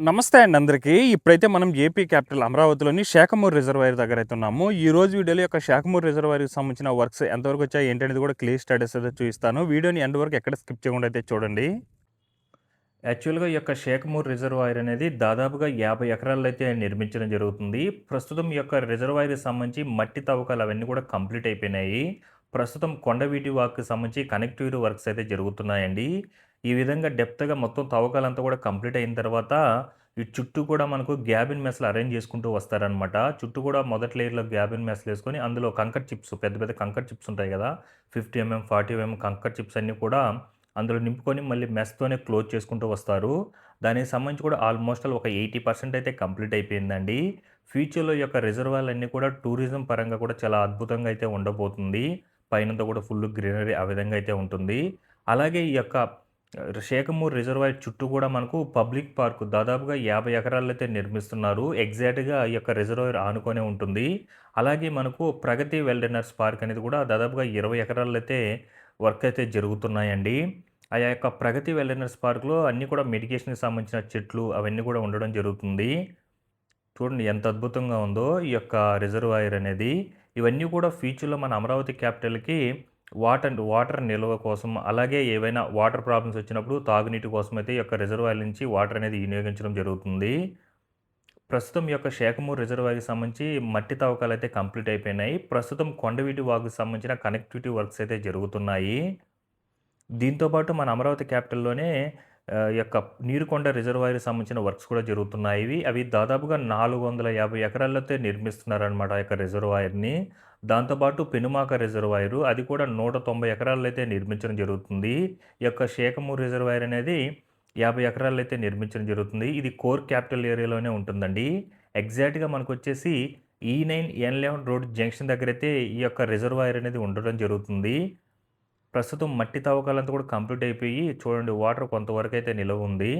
నమస్తే అండి అందరికీ. ఇప్పుడైతే మనం ఏపీ క్యాపిటల్ అమరావతిలోని శాఖమూరు రిజర్వాయర్ దగ్గరైతే ఉన్నాము. ఈరోజు వీడియోలో యొక్క శాఖమూరు రిజర్వాయర్‌కి సంబంధించిన వర్క్స్ ఎంతవరకు వచ్చాయి, ఏంటనేది కూడా క్లియర్ స్టేటస్ అయితే చూపిస్తాను. వీడియోని ఎండ్ వరకు ఎక్కడ స్కిప్ చేయకుండా అయితే చూడండి. యాక్చువల్‌గా ఈ యొక్క షేక్‌మూర్ రిజర్వాయర్ అనేది దాదాపుగా 50 ఎకరాల్లో అయితే నిర్మించడం జరుగుతుంది. ప్రస్తుతం ఈ యొక్క రిజర్వాయర్‌కి సంబంధించి మట్టి తవ్వకాలు అవన్నీ కూడా కంప్లీట్ అయిపోయినాయి. ప్రస్తుతం కొండవీటి వాక్‌కి సంబంధించి కనెక్టివిటీ వర్క్స్ అయితే జరుగుతున్నాయండి. ఈ విధంగా డెప్త్‌గా మొత్తం తవ్వకాలంతా కూడా కంప్లీట్ అయిన తర్వాత ఈ చుట్టూ కూడా మనకు గ్యాబిన్ మెస్‌లు అరేంజ్ చేసుకుంటూ వస్తారనమాట. చుట్టూ కూడా మొదటి లేయర్‌లో గ్యాబిన్ మెస్‌లేసుకొని అందులో కంకర్ చిప్స్ పెద్ద పెద్ద కంకర్ చిప్స్ ఉంటాయి కదా! 50 40 కంకర్ చిప్స్ అన్నీ కూడా అందులో నింపుకొని మళ్ళీ మెష్‌తోనే క్లోజ్ చేసుకుంటూ వస్తారు. దానికి సంబంధించి కూడా ఆల్మోస్ట్ ఆల్ ఒక 80% అయితే కంప్లీట్ అయిపోయిందండి. ఫ్యూచర్‌లో ఈ యొక్క రిజర్వాయర్‌లన్నీ కూడా టూరిజం పరంగా కూడా చాలా అద్భుతంగా అయితే ఉండబోతుంది. పైనంతా కూడా ఫుల్ గ్రీనరీ ఆ విధంగా అయితే ఉంటుంది. అలాగే ఈ యొక్క షేఖమూర్ రిజర్వాయర్ చుట్టూ కూడా మనకు పబ్లిక్ పార్క్ దాదాపుగా 50 ఎకరాల్లో అయితే నిర్మిస్తున్నారు. ఎగ్జాక్ట్‌గా ఈ యొక్క రిజర్వాయర్ ఆనుకునే ఉంటుంది. అలాగే మనకు ప్రగతి వెల్డెనర్స్ పార్క్ అనేది కూడా దాదాపుగా 20 ఎకరాల్లో అయితే వర్క్ అయితే జరుగుతున్నాయండి. ఆ యొక్క ప్రగతి వెల్డెనర్స్ పార్క్‌లో అన్నీ కూడా మెడికేషన్‌కి సంబంధించిన చెట్లు అవన్నీ కూడా ఉండడం జరుగుతుంది. చూడండి ఎంత అద్భుతంగా ఉందో ఈ యొక్క రిజర్వాయర్ అనేది. ఇవన్నీ కూడా ఫ్యూచర్‌లో మన అమరావతి క్యాపిటల్‌కి వాటర్ నిల్వ కోసం, అలాగే ఏవైనా వాటర్ ప్రాబ్లమ్స్ వచ్చినప్పుడు తాగునీటి కోసమైతే ఈ యొక్క రిజర్వాయర్ నుంచి వాటర్ అనేది వినియోగించడం జరుగుతుంది. ప్రస్తుతం ఈ యొక్క షేఖమూర్ రిజర్వాయర్‌కి సంబంధించి మట్టి తవ్వకాలైతే కంప్లీట్ అయిపోయినాయి. ప్రస్తుతం కొండవీటి వాగుకి సంబంధించిన కనెక్టివిటీ వర్క్స్ అయితే జరుగుతున్నాయి. దీంతో పాటు మన అమరావతి క్యాపిటల్‌లోనే ఈ యొక్క నీరుకొండ రిజర్వాయర్‌కి సంబంధించిన వర్క్స్ కూడా జరుగుతున్నాయి. అవి దాదాపుగా 450 ఎకరాలతో నిర్మిస్తున్నారనమాట ఆ యొక్క రిజర్వాయర్‌ని. దాంతో పాటు పెనుమాక రిజర్వాయరు అది కూడా 190 ఎకరాల్లో అయితే నిర్మించడం జరుగుతుంది. ఈ యొక్క షేఖమూర్ రిజర్వాయర్ అనేది 50 ఎకరాల్లో అయితే నిర్మించడం జరుగుతుంది. ఇది కోర్ క్యాపిటల్ ఏరియాలోనే ఉంటుందండి. ఎగ్జాక్ట్‌గా మనకొచ్చేసి E9, N11 రోడ్ జంక్షన్ దగ్గరైతే ఈ యొక్క రిజర్వాయర్ అనేది ఉండడం జరుగుతుంది. ప్రస్తుతం మట్టి తవ్వకాలంతా కూడా కంప్లీట్ అయిపోయి చూడండి వాటర్ కొంతవరకైతే నిలవుంది.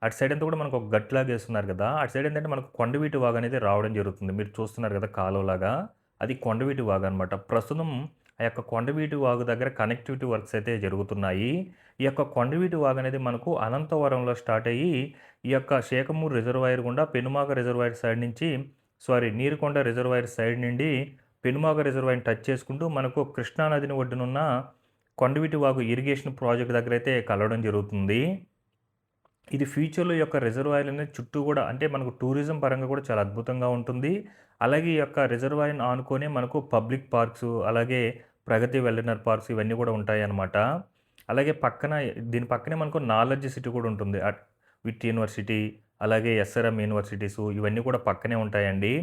అటు సైడ్ అంతా కూడా మనకు ఒక గట్టులాగా ఏస్తున్నారు కదా! అటు సైడ్ ఏంటంటే మనకు కొండవీటి వాగు అనేది రావడం జరుగుతుంది. మీరు చూస్తున్నారు కదా కాలువలాగా. అది కొండవీటి వాగనమాట. ప్రస్తుతం ఆ యొక్క కొండవీటి వాగు దగ్గర కనెక్టివిటీ వర్క్స్ అయితే జరుగుతున్నాయి. ఈ యొక్క కొండవీటి వాగు అనేది మనకు అనంతవరంలో స్టార్ట్ అయ్యి, ఈ యొక్క శేఖమూరు రిజర్వాయర్ గుండా పెనుమాక రిజర్వాయర్ సైడ్ నుంచి నీరుకొండ రిజర్వాయర్ సైడ్ నుండి పెనుమాక రిజర్వాయర్‌ని టచ్ చేసుకుంటూ మనకు కృష్ణా నదిని ఒడ్డునున్న కొండవీటి వాగు ఇరిగేషన్ ప్రాజెక్ట్ దగ్గరైతే కలవడం జరుగుతుంది. ఇది ఫ్యూచర్‌లో ఈ యొక్క రిజర్వాయర్ అనేది చుట్టూ గూడా అంటే మనకు టూరిజం పరంగా కూడా చాలా అద్భుతంగా ఉంటుంది. అలాగే ఈ యొక్క రిజర్వాయర్‌ని ఆనుకునే మనకు పబ్లిక్ పార్క్సు, అలాగే ప్రగతి వెల్డెనర్ పార్క్స్ ఇవన్నీ కూడా ఉంటాయన్నమాట. అలాగే దీని పక్కనే మనకు నాలెడ్జ్ సిటీ కూడా ఉంటుంది. విట్ యూనివర్సిటీ, అలాగే ఎస్ఆర్ఎం యూనివర్సిటీసు ఇవన్నీ కూడా పక్కనే ఉంటాయండి.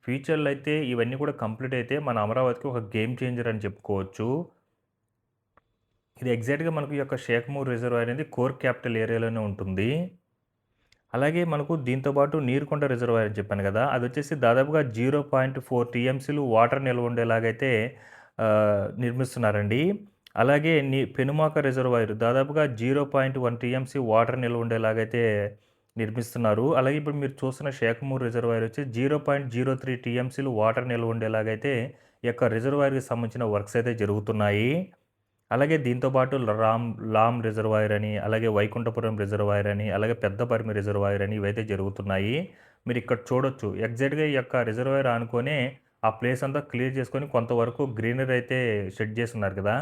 ఫ్యూచర్‌లో అయితే ఇవన్నీ కూడా కంప్లీట్ అయితే మన అమరావతికి ఒక గేమ్ చేంజర్ అని చెప్పుకోవచ్చు. ఇది ఎగ్జాక్ట్‌గా మనకు ఈ యొక్క షేక్‌మూర్ రిజర్వాయర్ అనేది కోర్ క్యాపిటల్ ఏరియాలోనే ఉంటుంది. అలాగే మనకు దీంతో పాటు నీరుకొండ రిజర్వాయర్ అని చెప్పాను గదా! అదొచ్చేసి దాదాపుగా 0.4 టీఎంసీలు వాటర్ నిల్వ ఉండేలాగైతే నిర్మిస్తున్నారండి. అలాగే పెనుమాక రిజర్వాయర్ దాదాపుగా 0.1 టీఎంసీ వాటర్ నిల్వ ఉండేలాగైతే నిర్మిస్తున్నారు. అలాగే ఇప్పుడు మీరు చూస్తున్న షేక్‌మూర్ రిజర్వాయర్ వచ్చి 0.03 టీఎంసీలు వాటర్ నిల్వ ఉండేలాగైతే ఈ యొక్క రిజర్వాయర్‌కి సంబంధించిన వర్క్స్ అయితే జరుగుతున్నాయి. అలాగే దీంతో పాటు లామ్ రిజర్వాయర్ అని, అలాగే వైకుంఠపురం రిజర్వాయర్ అని, అలాగే పెద్దపరిమి రిజర్వాయర్ అని ఇవైతే జరుగుతున్నాయి. మీరిక్కడ చూడొచ్చు. ఎగ్జాక్ట్‌గా ఈ యొక్క రిజర్వాయర్ ఆనుకునే ఆ ప్లేస్ అంతా క్లియర్ చేసుకొని కొంతవరకు గ్రీనరీ అయితే సెట్ చేసున్నారు కదా!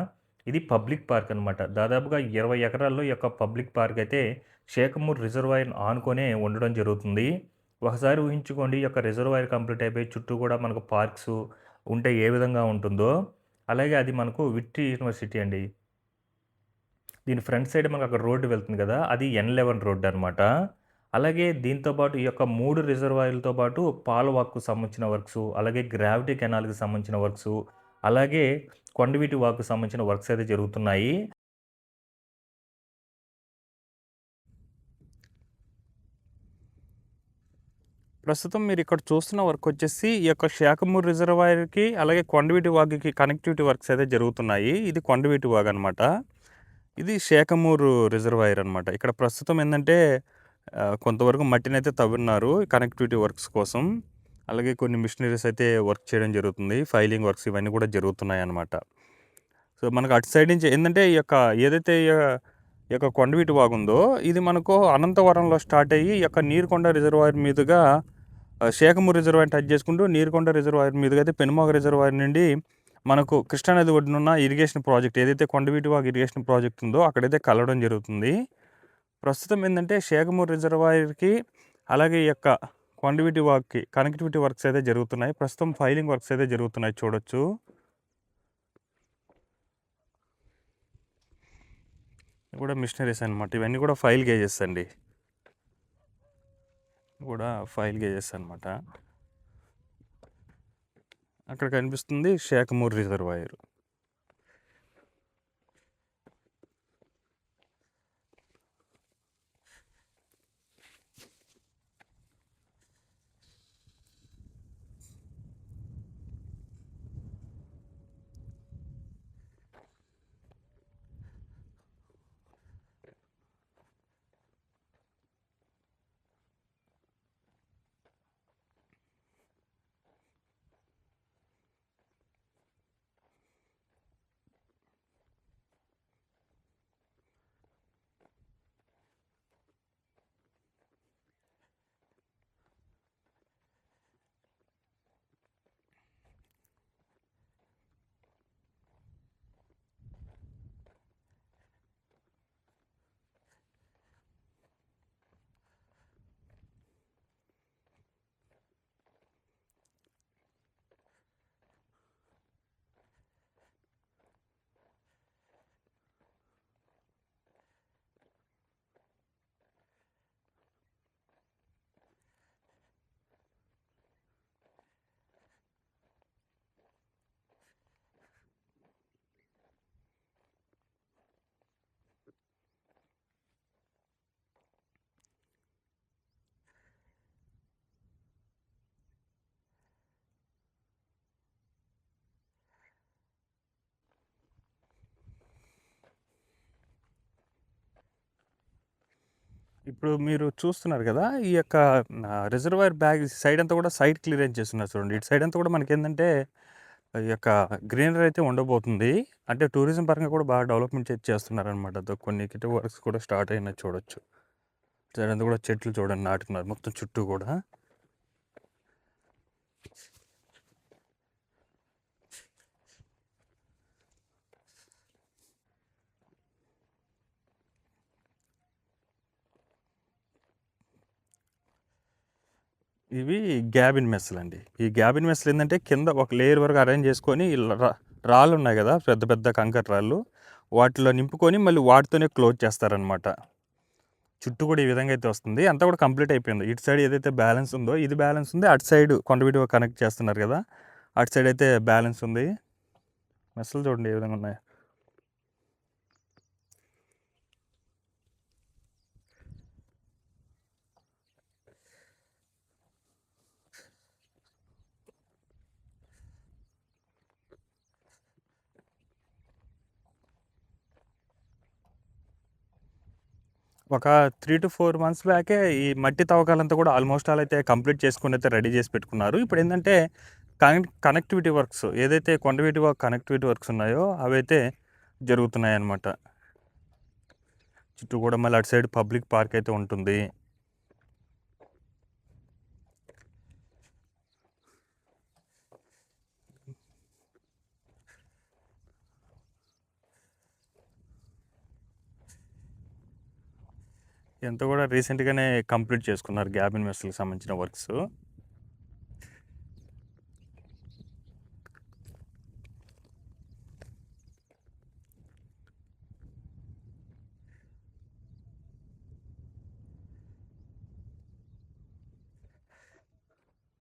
ఇది పబ్లిక్ పార్క్ అనమాట. దాదాపుగా 20 ఎకరాల్లో ఈ యొక్క పబ్లిక్ పార్క్ అయితే షేఖమూర్ రిజర్వాయర్‌ని ఆనుకునే ఉండడం జరుగుతుంది. ఒకసారి ఊహించుకోండి ఈ యొక్క రిజర్వాయర్ కంప్లీట్ అయిపోయి చుట్టూ కూడా మనకు పార్క్సు ఉంటే ఏ విధంగా ఉంటుందో. అలాగే అది మనకు విట్ యూనివర్సిటీ అండి. దీని ఫ్రంట్ సైడ్ మనకు అక్కడ రోడ్డు వెళ్తుంది కదా! అది N11 రోడ్డనమాట. అలాగే దీంతో పాటు ఈ యొక్క 3 రిజర్వాయర్‌లతో పాటు పాలవాక్‌కు సంబంధించిన వర్క్సు, అలాగే గ్రావిటీ కెనాల్‌కి సంబంధించిన వర్క్సు, అలాగే కొండవీటి వాక్‌కు సంబంధించిన వర్క్స్ అయితే జరుగుతున్నాయి. ప్రస్తుతం మీరిక్కడ చూస్తున్న వర్క్ వచ్చేసి ఈ యొక్క శాఖమూరు రిజర్వాయర్‌కి, అలాగే కొండవీటి వాగుకి కనెక్టివిటీ వర్క్స్ అయితే జరుగుతున్నాయి. ఇది కొండవీటి వాగనమాట. ఇది శేఖమూరు రిజర్వాయర్ అనమాట. ఇక్కడ ప్రస్తుతం ఏందంటే కొంతవరకు మట్టినైతే తవ్వున్నారు కనెక్టివిటీ వర్క్స్ కోసం. అలాగే కొన్ని మిషనరీస్ అయితే వర్క్ చేయడం జరుగుతుంది. ఫైలింగ్ వర్క్స్ ఇవన్నీ కూడా జరుగుతున్నాయన్నమాట. సో, మనకు అటు సైడ్ నుంచి ఏందంటే ఈ యొక్క ఏదైతే ఈ యొక్క కొండవీటి వాగుందో ఇది మనకు అనంతవరంలో స్టార్ట్ అయ్యి ఈ యొక్క నీరుకొండ రిజర్వాయర్ మీదుగా శేఖమూరు రిజర్వాయర్ టచ్ చేసుకుంటూ నీరుకొండ రిజర్వాయర్ మీదుగా అయితే పెనుమోగ రిజర్వాయర్ నుండి మనకు కృష్ణానది ఒడ్డునున్న ఇరిగేషన్ ప్రాజెక్ట్ ఏదైతే కొండవీటి వాగు ఇరిగేషన్ ప్రాజెక్ట్ ఉందో అక్కడైతే కలవడం జరుగుతుంది. ప్రస్తుతం ఏంటంటే శేఖమూరు రిజర్వాయర్కి అలాగే ఈ యొక్క కొండవీటి వాగుకి కనెక్టివిటీ వర్క్స్ అయితే జరుగుతున్నాయి. ప్రస్తుతం ఫైలింగ్ వర్క్స్ అయితే జరుగుతున్నాయి చూడొచ్చు. కూడా మిషనరీస్ అనమాట. ఇవన్నీ కూడా ఫైల్ గేజెస్ అండి. కూడా ఫైల్ గేజెస్ అనమాట. అక్కడ కనిపిస్తుంది శేఖమూరు రిజర్వాయర్. ఇప్పుడు మీరు చూస్తున్నారు కదా ఈ యొక్క రిజర్వాయర్ బ్యాగ్ సైడ్ అంతా కూడా సైడ్ క్లియరెన్స్ చేస్తున్నారు చూడండి. ఇటు సైడ్ అంతా కూడా మనకేంటంటే ఈ యొక్క గ్రీనరీ అయితే ఉండబోతుంది. అంటే టూరిజం పరంగా కూడా బాగా డెవలప్మెంట్ చేస్తున్నారనమాట. కొన్ని కిటి వర్క్స్ కూడా స్టార్ట్ అయినాయి చూడొచ్చు. సైడ్ అంతా కూడా చెట్లు చూడండి నాటుకున్నారు మొత్తం చుట్టూ కూడా. ఇవి గ్యాబిన్ మెస్లు అండి. ఈ గ్యాబిన్ మెస్లు ఏంటంటే కింద ఒక లేయర్ వరకు అరేంజ్ చేసుకొని రాళ్ళు ఉన్నాయి కదా, పెద్ద పెద్ద కంకర రాళ్ళు, వాటిలో నింపుకొని మళ్ళీ వాటితోనే క్లోజ్ చేస్తారనమాట. చుట్టూ కూడా ఈ విధంగా అయితే వస్తుంది. అంతా కూడా కంప్లీట్ అయిపోయింది. ఇటు సైడ్ ఏదైతే బ్యాలెన్స్ ఉందో ఇది బ్యాలెన్స్ ఉంది. అటు సైడ్ కొండవీటి కనెక్ట్ చేస్తున్నారు కదా, అటు సైడ్ అయితే బ్యాలెన్స్ ఉంది. మెస్లు చూడండి ఏ విధంగా ఉన్నాయి. ఒక 3 to 4 months బ్యాకే ఈ మట్టి తవ్వకాలంతా కూడా ఆల్మోస్ట్ ఆల్ అయితే కంప్లీట్ చేసుకుని అయితే రెడీ చేసి పెట్టుకున్నారు. ఇప్పుడు ఏంటంటే కనెక్టివిటీ వర్క్స్ ఏదైతే కొండవీటి కనెక్టివిటీ వర్క్స్ ఉన్నాయో అవైతే జరుగుతున్నాయి అన్నమాట. చుట్టూ కూడా మళ్ళీ అటు సైడ్ పబ్లిక్ పార్క్ అయితే ఉంటుంది. ఎంత కూడా రీసెంట్గానే కంప్లీట్ చేసుకున్నారు గ్యాబిన్ మెస్లకు సంబంధించిన వర్క్స్.